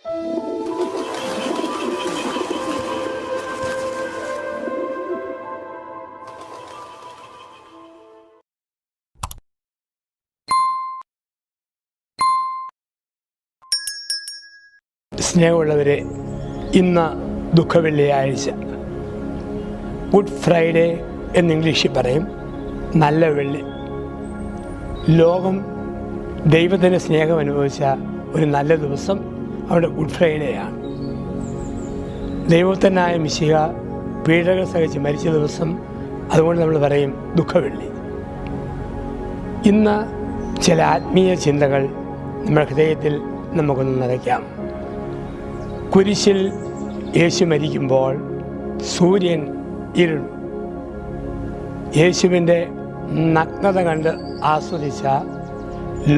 സ്നേഹമുള്ളവരെ, ഇന്ന് ദുഃഖവെള്ളിയാഴ്ച, good Friday എന്ന് ഇംഗ്ലീഷിൽ പറയും, നല്ല വെള്ളി. ലോകം ദൈവത്തിൻ്റെ സ്നേഹം അനുഭവിച്ച ഒരു നല്ല ദിവസം അവിടെ ഗുഡ് ഫ്രൈഡേ ആണ്. ദൈവത്തനായ മിശിഹ പീഡകൾ സഹിച്ച് മരിച്ച ദിവസം, അതുകൊണ്ട് നമ്മൾ പറയും ദുഃഖവെള്ളി. ഇന്ന് ചില ആത്മീയ ചിന്തകൾ നമ്മുടെ ഹൃദയത്തിൽ നമുക്കൊന്ന് നിറയ്ക്കാം. കുരിശിൽ യേശു മരിക്കുമ്പോൾ സൂര്യൻ ഇരുളു. യേശുവിൻ്റെ നഗ്നത കണ്ട് ആസ്വദിച്ച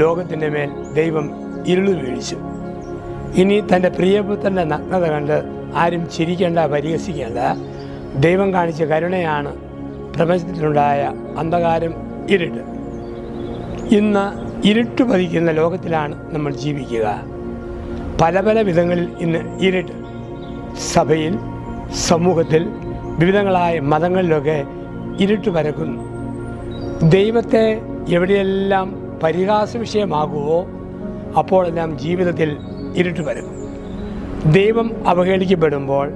ലോകത്തിൻ്റെ മേൽ ദൈവം ഇരുളു വീഴിച്ചു. ഇനി തൻ്റെ പ്രിയപുത്രൻ്റെ നഗ്നത കണ്ട് ആരും ചിരിക്കേണ്ട, പരിഹസിക്കേണ്ട. ദൈവം കാണിച്ച കരുണയാണ് പ്രപഞ്ചത്തിലുണ്ടായ അന്ധകാരം, ഇരുട്ട്. ഇന്ന് ഇരുട്ട് പതിക്കുന്ന ലോകത്തിലാണ് നമ്മൾ ജീവിക്കുക. പല പല വിധങ്ങളിൽ ഇന്ന് ഇരുട്ട് സഭയിൽ, സമൂഹത്തിൽ, വിവിധങ്ങളായ മതങ്ങളിലൊക്കെ ഇരുട്ട് പരക്കുന്നു. ദൈവത്തെ എവിടെയെല്ലാം പരിഹാസ വിഷയമാകുമോ അപ്പോഴെല്ലാം ജീവിതത്തിൽ ഇരുട്ട് പരക്കും. ദൈവം അവഹേളിക്കപ്പെടുമ്പോൾ,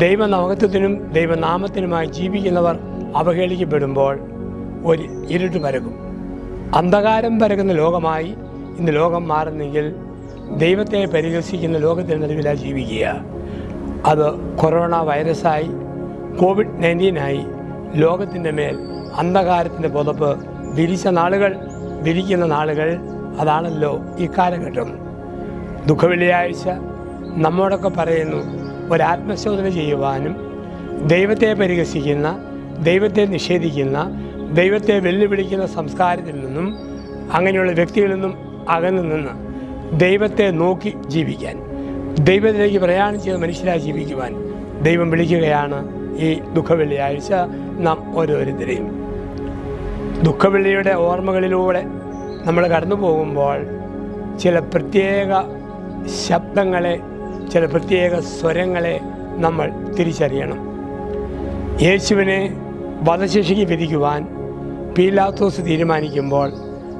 ദൈവമഹത്വത്തിനും ദൈവനാമത്തിനുമായി ജീവിക്കുന്നവർ അവഹേളിക്കപ്പെടുമ്പോൾ ഒരു ഇരുട്ട് പരക്കും. അന്ധകാരം പരക്കുന്ന ലോകമായി ഇന്ന് ലോകം മാറുന്നെങ്കിൽ ദൈവത്തെ പരിഹസിക്കുന്ന ലോകത്തിന് നടുവിലാണ് ജീവിക്കുക. അത് കൊറോണ വൈറസായി, കോവിഡ്-19 ലോകത്തിൻ്റെ മേൽ അന്ധകാരത്തിൻ്റെ പുതപ്പ് വിരിക്കുന്ന നാളുകൾ അതാണല്ലോ ഈ കാലഘട്ടം. ദുഃഖവെള്ളിയാഴ്ച നമ്മോടൊക്കെ പറയുന്നു, ഒരാത്മശോധന ചെയ്യുവാനും ദൈവത്തെ പരിഹസിക്കുന്ന, ദൈവത്തെ നിഷേധിക്കുന്ന, ദൈവത്തെ വെല്ലുവിളിക്കുന്ന സംസ്കാരത്തിൽ നിന്നും അങ്ങനെയുള്ള വ്യക്തികളിൽ നിന്നും അകന്നു നിന്ന് ദൈവത്തെ നോക്കി ജീവിക്കാൻ, ദൈവത്തിലേക്ക് പ്രയാണം ചെയ്ത് മനുഷ്യരായി ജീവിക്കുവാൻ ദൈവം വിളിക്കുകയാണ് ഈ ദുഃഖവെള്ളിയാഴ്ച നാം ഓരോരുത്തരെയും. ദുഃഖവെള്ളിയുടെ ഓർമ്മകളിലൂടെ നമ്മൾ കടന്നു പോകുമ്പോൾ ചില പ്രത്യേക ശബ്ദങ്ങളെ, ചില പ്രത്യേക സ്വരങ്ങളെ നമ്മൾ തിരിച്ചറിയണം. യേശുവിനെ വധശിക്ഷയ്ക്ക് വിധിക്കുവാൻ പീലാത്തോസ് തീരുമാനിക്കുമ്പോൾ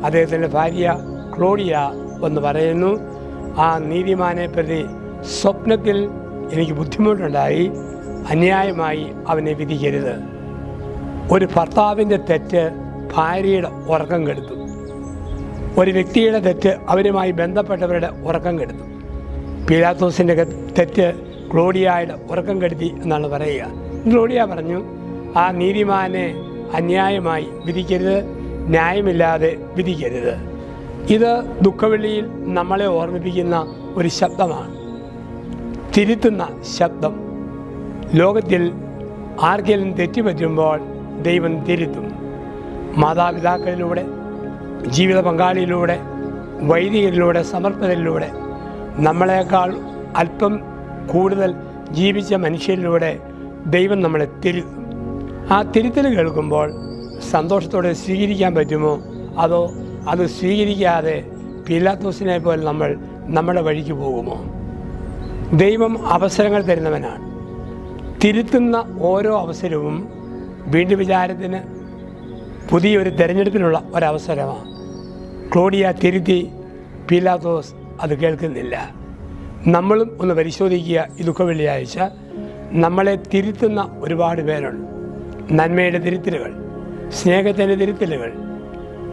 അദ്ദേഹത്തിൻ്റെ ഭാര്യ ക്ലോഡിയ എന്ന് പറയുന്നു, ആ നീതിമാനെ പ്രതി സ്വപ്നത്തിൽ എനിക്ക് ബുദ്ധിമുട്ടുണ്ടായി, അന്യായമായി അവനെ വിധിക്കരുത്. ഒരു ഭർത്താവിൻ്റെ തെറ്റ് ഭാര്യയുടെ ഉറക്കം കെടുത്തു. ഒരു വ്യക്തിയുടെ തെറ്റ് അവരുമായി ബന്ധപ്പെട്ടവരുടെ ഉറക്കം കെടുത്തു. പീലാത്തോസിൻ്റെ തെറ്റ് ക്ലോഡിയയുടെ ഉറക്കം കെടുത്തി എന്നാണ് പറയുക. ക്ലോഡിയ പറഞ്ഞു, ആ നീതിമാനെ അന്യായമായി വിധിക്കരുത്, ന്യായമില്ലാതെ വിധിക്കരുത്. ഇത് ദുഃഖവെള്ളിയിൽ നമ്മളെ ഓർമ്മിപ്പിക്കുന്ന ഒരു ശബ്ദമാണ്, തിരുത്തുന്ന ശബ്ദം. ലോകത്തിൽ ആർക്കെങ്കിലും തെറ്റുപറ്റുമ്പോൾ ദൈവം തിരുത്തും. മാതാപിതാക്കളിലൂടെ, ജീവിത പങ്കാളിയിലൂടെ, വൈദികരിലൂടെ, സമർപ്പണത്തിലൂടെ, നമ്മളെക്കാൾ അല്പം കൂടുതൽ ജീവിച്ച മനുഷ്യരിലൂടെ ദൈവം നമ്മളെ തിരുത്തും. ആ തിരുത്തൽ കേൾക്കുമ്പോൾ സന്തോഷത്തോടെ സ്വീകരിക്കാൻ പറ്റുമോ, അതോ അത് സ്വീകരിക്കാതെ പീലാത്തോസിനെ പോലെ നമ്മൾ നമ്മുടെ വഴിക്ക് പോകുമോ? ദൈവം അവസരങ്ങൾ തരുന്നവനാണ്. തിരുത്തുന്ന ഓരോ അവസരവും വീണ്ടും വിചാരത്തിന്, പുതിയൊരു തിരഞ്ഞെടുപ്പിനുള്ള ഒരവസരമാണ്. ക്ലോഡിയ തിരുത്തി, പീലാത്തോസ് അത് കേൾക്കുന്നില്ല. നമ്മളും ഒന്ന് പരിശോധിക്കുക. ഈ ദുഃഖവെള്ളിയാഴ്ച നമ്മളെ തിരുത്തുന്ന ഒരുപാട് പേരുണ്ട്. നന്മയുടെ തിരുത്തലുകൾ, സ്നേഹത്തിൻ്റെ തിരുത്തലുകൾ,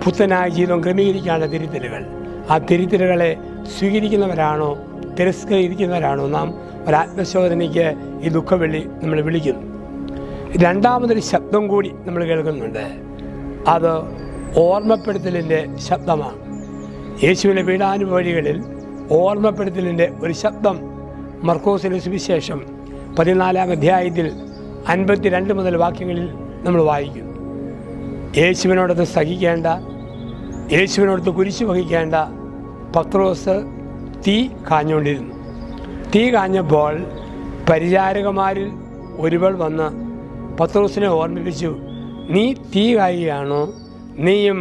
പുത്തനായ ജീവിതം ക്രമീകരിക്കാനുള്ള തിരുത്തലുകൾ. ആ തിരുത്തലുകളെ സ്വീകരിക്കുന്നവരാണോ തിരസ്കരിക്കുന്നവരാണോ നാം? ഒരാത്മശോധനയ്ക്ക് ഈ ദുഃഖവെള്ളി നമ്മൾ വിളിക്കുന്നു. രണ്ടാമതൊരു ശബ്ദം കൂടി നമ്മൾ കേൾക്കുന്നുണ്ട്. അത് ഓർമ്മപ്പെടുത്തലിൻ്റെ ശബ്ദമാണ്. യേശുവിൻ്റെ പീഡാനുഭവങ്ങളിൽ ഓർമ്മപ്പെടുത്തലിൻ്റെ ഒരു ശബ്ദം മർക്കോസിൻ്റെ സുവിശേഷം 14-ാം അധ്യായത്തിൽ 52 മുതൽ വാക്യങ്ങളിൽ നമ്മൾ വായിക്കുന്നു. യേശുവിനോടൊത്ത് സഹിക്കേണ്ട, യേശുവിനോടൊത്ത് കുരിശ് വഹിക്കേണ്ട പത്രോസ് തീ കാഞ്ഞുകൊണ്ടിരുന്നു. തീ കാഞ്ഞപ്പോൾ പരിചാരകന്മാരിൽ ഒരുവൾ വന്ന് പത്രോസിനെ ഓർമ്മിപ്പിച്ചു, നീ തീ കായുകയാണോ? നീയും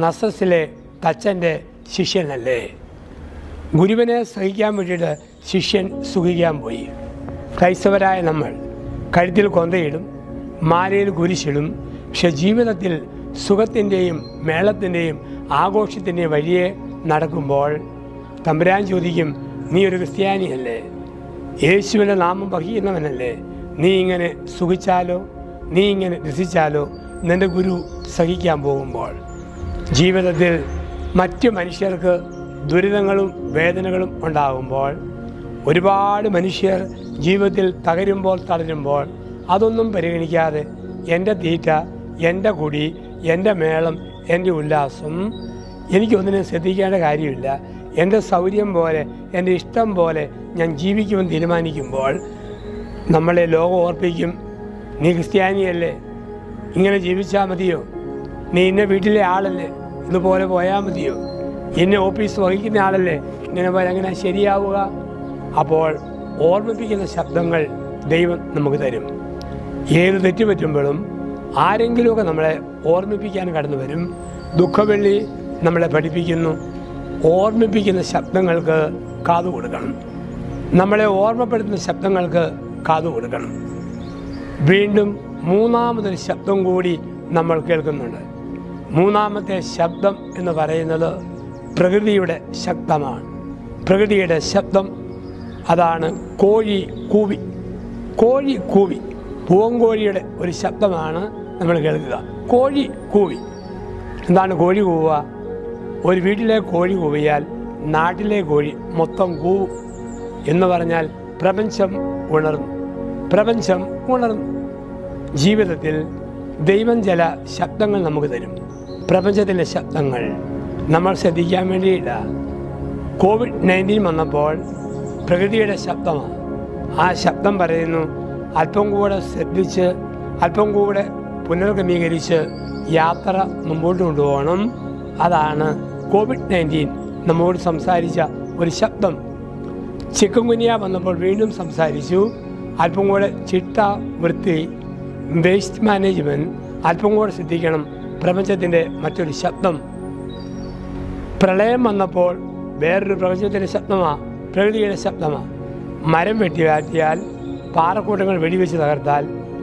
നസസിലെ തച്ചൻ്റെ ശിഷ്യനല്ലേ? ഗുരുവിനെ സഹിക്കാൻ വേണ്ടിയിട്ട് ശിഷ്യൻ സുഖിക്കാൻ പോയി. ക്രൈസ്തവരായ നമ്മൾ കഴുത്തിൽ കൊന്തയിടും, മാലയിൽ കുരിശിടും. പക്ഷെ ജീവിതത്തിൽ സുഖത്തിൻ്റെയും മേളത്തിൻ്റെയും ആഘോഷത്തിൻ്റെയും വഴിയെ നടക്കുമ്പോൾ തമ്പുരാൻ ചോദിക്കും, നീ ഒരു ക്രിസ്ത്യാനിയല്ലേ? യേശുവിൻ്റെ നാമം വഹിക്കുന്നവനല്ലേ? നീ ഇങ്ങനെ സുഖിച്ചാലോ, നീ ഇങ്ങനെ രസിച്ചാലോ? നിൻ്റെ ഗുരു സഹിക്കാൻ പോകുമ്പോൾ ജീവിതത്തിൽ മറ്റു മനുഷ്യർക്ക് ദുരിതങ്ങളും വേദനകളും ഉണ്ടാകുമ്പോൾ, ഒരുപാട് മനുഷ്യർ ജീവിതത്തിൽ തളരുമ്പോൾ അതൊന്നും പരിഗണിക്കാതെ എൻ്റെ തീറ്റ, എൻ്റെ കുടി, എൻ്റെ മേളം, എൻ്റെ ഉല്ലാസം, എനിക്കൊന്നിനും ശ്രദ്ധിക്കേണ്ട കാര്യമില്ല, എൻ്റെ സൗകര്യം പോലെ, എൻ്റെ ഇഷ്ടം പോലെ ഞാൻ ജീവിക്കുമെന്ന് തീരുമാനിക്കുമ്പോൾ നമ്മളെ ലോകം ഓർപ്പിക്കും, നീ ക്രിസ്ത്യാനിയല്ലേ, ഇങ്ങനെ ജീവിച്ചാൽ മതിയോ? നീ ഇന്ന വീട്ടിലെ ആളല്ലേ, ഇതുപോലെ പോയാൽ മതിയോ? ഇന്ന ഓഫീസ് വഹിക്കുന്ന ആളല്ലേ, ഇങ്ങനെ പോലെ അങ്ങനെ ശരിയാവുക? അപ്പോൾ ഓർമ്മിപ്പിക്കുന്ന ശബ്ദങ്ങൾ ദൈവം നമുക്ക് തരും. ഏത് തെറ്റ് പറ്റുമ്പോഴും ആരെങ്കിലുമൊക്കെ നമ്മളെ ഓർമ്മിപ്പിക്കാൻ കടന്നു വരും. ദുഃഖവെള്ളി നമ്മളെ പഠിപ്പിക്കുന്നു, ഓർമ്മിപ്പിക്കുന്ന ശബ്ദങ്ങൾക്ക് കാതു കൊടുക്കണം. നമ്മളെ ഓർമ്മപ്പെടുത്തുന്ന ശബ്ദങ്ങൾക്ക് കാതു കൊടുക്കണം. വീണ്ടും മൂന്നാമതൊരു ശബ്ദം കൂടി നമ്മൾ കേൾക്കുന്നുണ്ട്. മൂന്നാമത്തെ ശബ്ദം എന്ന് പറയുന്നത് പ്രകൃതിയുടെ ശബ്ദമാണ്. പ്രകൃതിയുടെ ശബ്ദം അതാണ് കോഴി കൂവി. കോഴി കൂവി, പൂവങ്കോഴിയുടെ ഒരു ശബ്ദമാണ് നമ്മൾ കേൾക്കുക. കോഴി കൂവി. എന്താണ് കോഴി കൂവുക? ഒരു വീട്ടിലെ കോഴി കൂവിയാൽ നാട്ടിലെ കോഴി മൊത്തം കൂവും എന്ന് പറഞ്ഞാൽ പ്രപഞ്ചം ഉണർന്നു. പ്രപഞ്ചം ഉണർന്നു. ജീവിതത്തിൽ ദൈവം ചില ശബ്ദങ്ങൾ നമുക്ക് തരും. പ്രപഞ്ചത്തിലെ ശബ്ദങ്ങൾ നമ്മൾ ശ്രദ്ധിക്കാൻ വേണ്ടിയില്ല. COVID-19 വന്നപ്പോൾ പ്രകൃതിയുടെ ശബ്ദമാണ്. ആ ശബ്ദം പറയുന്നു, അല്പം കൂടെ ശ്രദ്ധിച്ച്, അല്പം കൂടെ പുനർക്രമീകരിച്ച് യാത്ര മുമ്പോട്ട് കൊണ്ടുപോകണം. അതാണ് COVID-19 നമ്മോട് സംസാരിച്ച ഒരു ശബ്ദം. ചിക്കൻ ഗുനിയ വന്നപ്പോൾ വീണ്ടും സംസാരിച്ചു, അല്പം കൂടെ ചിട്ട, വൃത്തി, വേസ്റ്റ് മാനേജ്മെൻറ്റ് അല്പം കൂടെ ശ്രദ്ധിക്കണം. പ്രപഞ്ചത്തിൻ്റെ മറ്റൊരു ശബ്ദം. പ്രളയം വന്നപ്പോൾ വേറൊരു പ്രപഞ്ചത്തിൻ്റെ ശബ്ദമാണ്, പ്രകൃതിയുടെ ശബ്ദമാണ്. മരം വെട്ടി മാറ്റിയാൽ, പാറക്കൂട്ടങ്ങൾ വെടിവെച്ച് തകർത്താൽ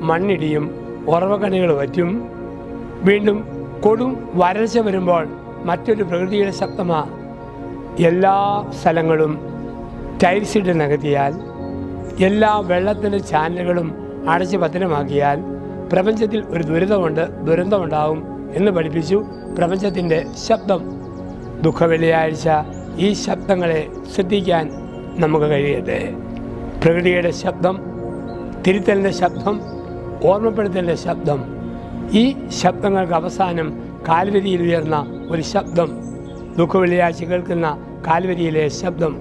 മണ്ണിടിയും, ഉറവക്കണികൾ വറ്റും. വീണ്ടും കൊടും വരൾച്ച വരുമ്പോൾ മറ്റൊരു പ്രകൃതിയുടെ ശബ്ദമാണ്. എല്ലാ സ്ഥലങ്ങളും ടൈൽസ് ഇട്ട് നികത്തിയാൽ, എല്ലാ വെള്ളത്തിൻ്റെ ചാനലുകളും അടച്ച് ഭദ്രമാക്കിയാൽ പ്രപഞ്ചത്തിൽ ഒരു ദുരന്തമുണ്ടാവും എന്ന് പഠിപ്പിച്ചു പ്രപഞ്ചത്തിൻ്റെ ശബ്ദം. ദുഃഖവെള്ളിയാഴ്ച ഈ ശബ്ദങ്ങളെ ശ്രദ്ധിക്കാൻ നമുക്ക് കഴിയട്ടെ. പ്രകൃതിയുടെ ശബ്ദം, തിരുത്തലിൻ്റെ ശബ്ദം, ഓർമ്മപ്പെടുത്തലിൻ്റെ ശബ്ദം. ഈ ശബ്ദങ്ങൾക്ക് അവസാനം കാൽവരിയിൽ ഉയർന്ന ഒരു ശബ്ദം, ദുഃഖവെള്ളിയാഴ്ച കേൾക്കുന്ന കാൽവരിയിലെ ശബ്ദം.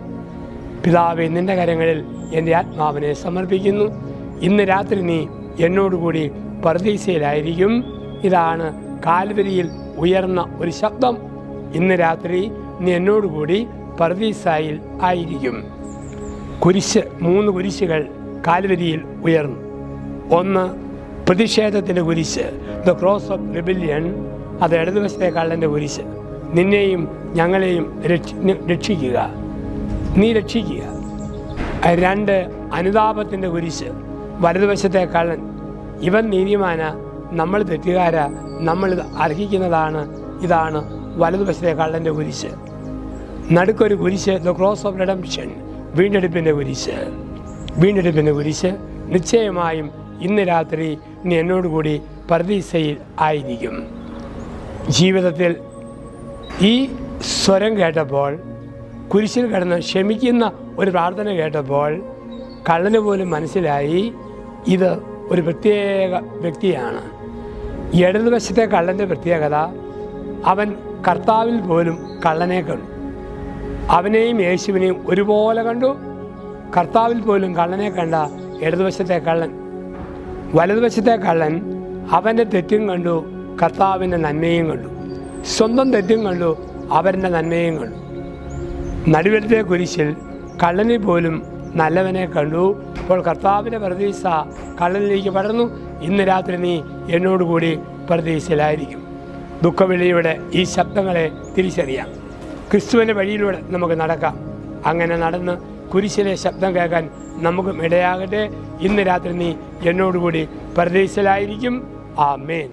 പിതാവേ, നിൻ്റെ കരങ്ങളിൽ എൻ്റെ ആത്മാവിനെ സമർപ്പിക്കുന്നു. ഇന്ന് രാത്രി നീ എന്നോടുകൂടി പർദീസയിലായിരിക്കും. ഇതാണ് കാൽവരിയിൽ ഉയർന്ന ഒരു ശബ്ദം. ഇന്ന് രാത്രി നീ എന്നോടുകൂടി പർദീസായിൽ ആയിരിക്കും. കുരിശ്, 3 കുരിശുകൾ കാൽവരിയിൽ ഉയർന്നു. ഒന്ന് പ്രതിഷേധത്തിൻ്റെ കുരിശ്, ദ ക്രോസ് ഓഫ് റിബല്യൺ. അത് ഇടതുവശത്തെ കള്ളൻ്റെ കുരിശ്. നിന്നെയും ഞങ്ങളെയും രക്ഷിക്കുക, നീ രക്ഷിക്കുക. 2 അനുതാപത്തിൻ്റെ കുരിശ്, വലതുവശത്തെ കള്ളൻ. ഇവൻ നീതിമാന, നമ്മൾ തെറ്റുകാരാ, നമ്മളിത് അർഹിക്കുന്നതാണ്. ഇതാണ് വലതുവശത്തെ കള്ളൻ്റെ കുരിശ്. നടുക്കൊരു കുരിശ്, ദ ക്രോസ് ഓഫ് റിഡംപ്ഷൻ, വീണ്ടെടുപ്പിൻ്റെ കുരിശ്. വീണ്ടെടുപ്പിൻ്റെ കുരിശ്. നിശ്ചയമായും ഇന്ന് രാത്രി നീ എന്നോടുകൂടി പർദീസയിൽ ആയിരിക്കും. ജീവിതത്തിൽ ഈ സ്വരം കേട്ടപ്പോൾ, കുരിശിൽ കിടന്ന് ക്ഷമിക്കുന്ന ഒരു പ്രാർത്ഥന കേട്ടപ്പോൾ കള്ളന് പോലും മനസ്സിലായി ഇത് ഒരു പ്രത്യേക വ്യക്തിയാണ്. ഇടതുവശത്തെ കള്ളൻ്റെ പ്രത്യേകത, അവൻ കർത്താവിൽ പോലും കള്ളനെ കണ്ടു. അവനെയും യേശുവിനെയും ഒരുപോലെ കണ്ടു. കർത്താവിൽ പോലും കള്ളനെ കണ്ട ഇടതുവശത്തെ കള്ളൻ. വലതുവശത്തെ കള്ളൻ അവൻ്റെ തെറ്റും കണ്ടു, കർത്താവിൻ്റെ നന്മയും കണ്ടു. സ്വന്തം തെറ്റും കണ്ടു, അവൻ്റെ നന്മയും കണ്ടു. നടുവിലത്തെ കുരിശിൽ കള്ളനെ പോലും നല്ലവനെ കണ്ടു. അപ്പോൾ കർത്താവിൻ്റെ പർദീസ കള്ളനിലേക്ക് പടർന്നു. ഇന്ന് രാത്രി നീ എന്നോടുകൂടി പർദീസയിലായിരിക്കും. ദുഃഖവെള്ളിയുടെ ഈ ശബ്ദങ്ങളെ തിരിച്ചറിയാം. ക്രിസ്തുവിൻ്റെ വഴിയിലൂടെ നമുക്ക് നടക്കാം. അങ്ങനെ നടന്ന് കുരിശിലെ ശബ്ദം കേൾക്കാൻ നമുക്കും ഇടയാകട്ടെ. ഇന്ന് രാത്രി നീ എന്നോടുകൂടി പരദീസയിലായിരിക്കും. ആമേൻ.